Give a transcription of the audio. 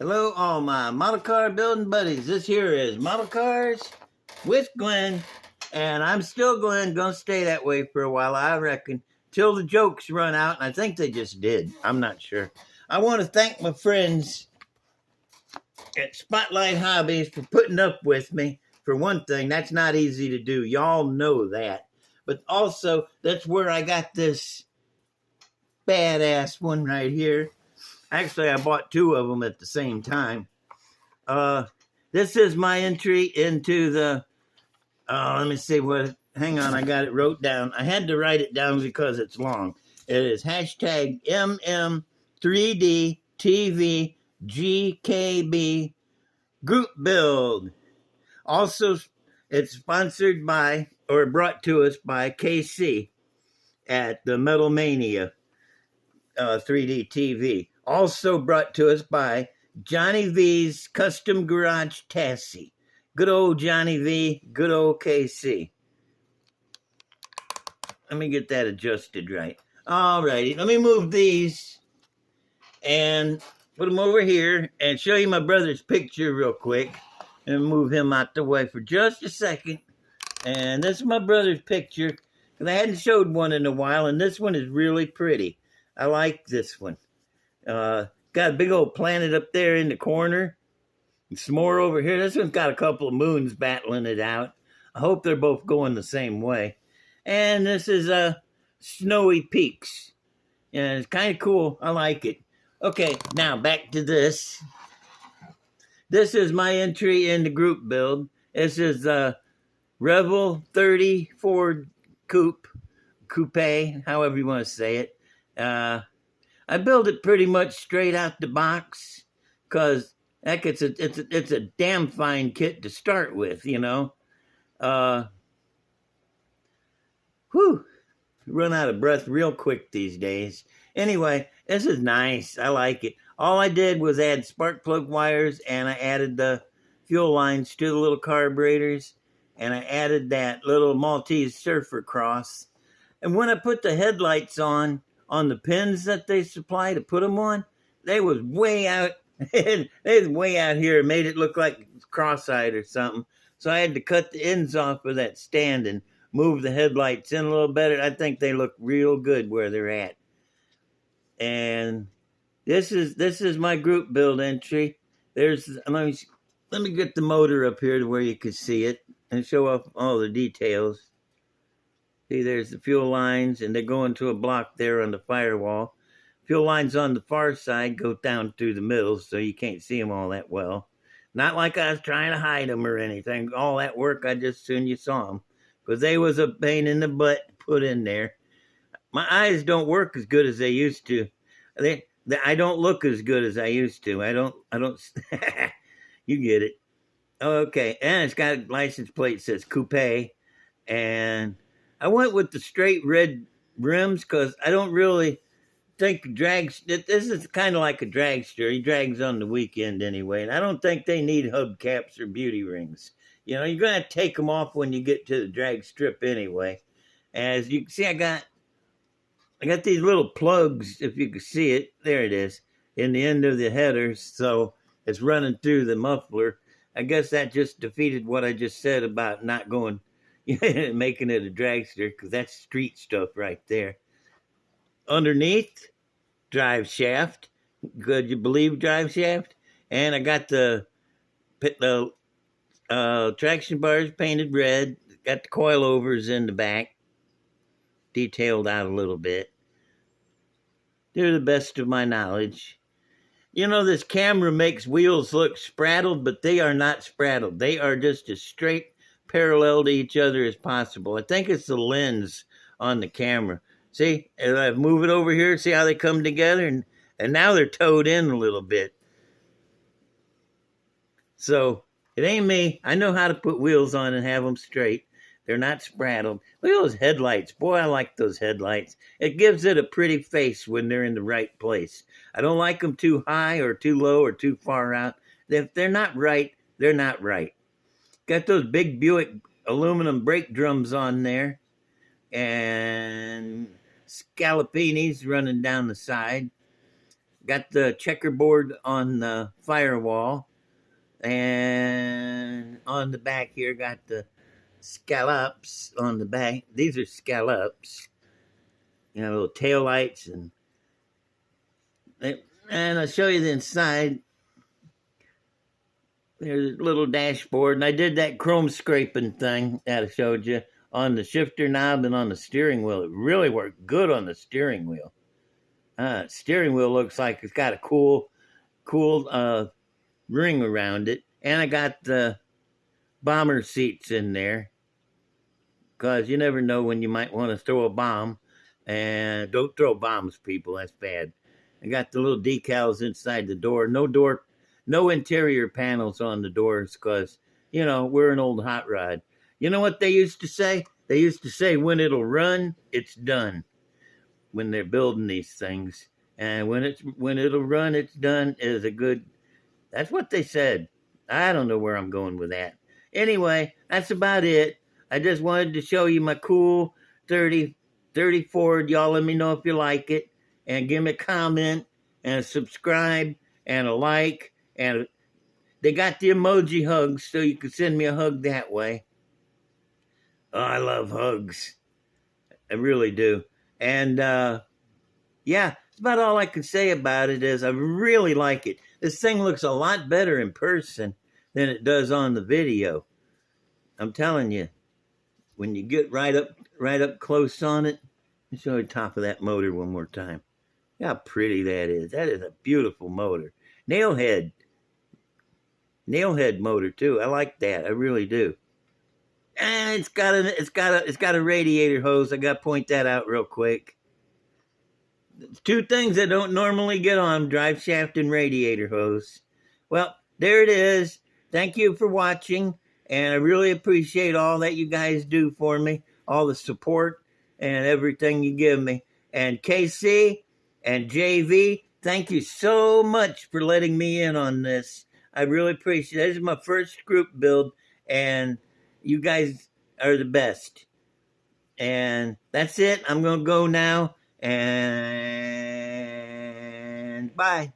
Hello, all my model car building buddies. This here is Model Cars with Glenn, and I'm still gonna stay that way for a while, I reckon, till the jokes run out, and I think they just did. I'm not sure. I want to thank my friends at Spotlight Hobbies for putting up with me. For one thing, that's not easy to do. Y'all know that. But also, that's where I got this badass one right here. Actually, I bought two of them at the same time. This is my entry into the. Let me see what. Hang on, I got it wrote down. I had to write it down because it's long. It is hashtag MM3DTVGKB Group Build. Also, it's sponsored by or brought to us by KC at the Metal Mania 3D TV. Also brought to us by Johnny V's Custom Garage Tassie. Good old Johnny V, good old KC. Let me get that adjusted right. All righty, let me move these and put them over here and show you my brother's picture real quick and move him out the way for just a second. And this is my brother's picture because I hadn't showed one in a while, and this one is really pretty. I like this one. Got a big old planet up there in the corner. Some more over here. This one's got a couple of moons battling it out. I hope they're both going the same way. And this is Snowy Peaks. And it's kind of cool. I like it. Okay, now back to this. This is my entry in the group build. This is Revel 30 Ford Coupe, however you want to say it. I built it pretty much straight out the box because heck, it's a damn fine kit to start with, you know. Run out of breath real quick these days. Anyway, this is nice. I like it. All I did was add spark plug wires, and I added the fuel lines to the little carburetors, and I added that little Maltese Surfer cross. And when I put the headlights on the pins that they supply to put them on, they was way out. They was way out here. Made it look like cross-eyed or something. So I had to cut the ends off of that stand and move the headlights in a little better. I think they look real good where they're at. And this is my group build entry. Let me get the motor up here to where you can see it and show off all the details. See, there's the fuel lines, and they go into a block there on the firewall. Fuel lines on the far side go down through the middle, so you can't see them all that well. Not like I was trying to hide them or anything. All that work, I just soon you saw them. Because they was a pain in the butt to put in there. My eyes don't work as good as they used to. I don't look as good as I used to. I don't, you get it. Okay, and it's got a license plate that says Coupe, and I went with the straight red rims because I don't really think this is kind of like a dragster. He drags on the weekend anyway, and I don't think they need hubcaps or beauty rings. You know, you're going to take them off when you get to the drag strip anyway. As you can see, I got these little plugs, if you can see it. There it is, in the end of the headers, so it's running through the muffler. I guess that just defeated what I just said about not going, making it a dragster, because that's street stuff right there. Underneath, drive shaft. Could you believe drive shaft? And I got the traction bars painted red. Got the coilovers in the back, detailed out a little bit. They're the best of my knowledge. You know, this camera makes wheels look spraddled, but they are not spraddled. They are just as straight parallel to each other as possible. I think it's the lens on the camera. See, as I move it over here, see how they come together? And now they're towed in a little bit. So it ain't me. I know how to put wheels on and have them straight. They're not spraddled. Look at those headlights. Boy, I like those headlights. It gives it a pretty face when they're in the right place. I don't like them too high or too low or too far out. If they're not right, they're not right. Got those big Buick aluminum brake drums on there. And scallopinis running down the side. got the checkerboard on the firewall, and on the back here got the scallops on the back. These are scallops, little tail lights, and I'll show you the inside. There's a little dashboard, and I did that chrome scraping thing that I showed you on the shifter knob and on the steering wheel. It really worked good on the steering wheel. Steering wheel looks like it's got a cool ring around it, and I got the bomber seats in there because you never know when you might want to throw a bomb, and don't throw bombs, people. That's bad. I got the little decals inside the door. No interior panels on the doors because we're an old hot rod. You know what they used to say? They used to say, when it'll run, it's done. When they're building these things, and when it'll run, it's done is a good. That's what they said. I don't know where I'm going with that. Anyway, that's about it. I just wanted to show you my cool 30 Ford. Y'all let me know if you like it, and give me a comment and a subscribe and a like. And they got the emoji hugs, so you can send me a hug that way. Oh, I love hugs. I really do. And yeah, that's about all I can say about it. Is I really like it. This thing looks a lot better in person than it does on the video. I'm telling you, when you get right up close on it, let me show you the top of that motor one more time. Look how pretty that is. That is a beautiful motor. Nail head motor too. I like that. I really do. And it's got a radiator hose. I got to point that out real quick. Two things I don't normally get on: drive shaft and radiator hose. Well, there it is. Thank you for watching, and I really appreciate all that you guys do for me, all the support and everything you give me. And KC and JV, thank you so much for letting me in on this. I really appreciate it. This is my first group build, and you guys are the best. And that's it. I'm going to go now. And bye.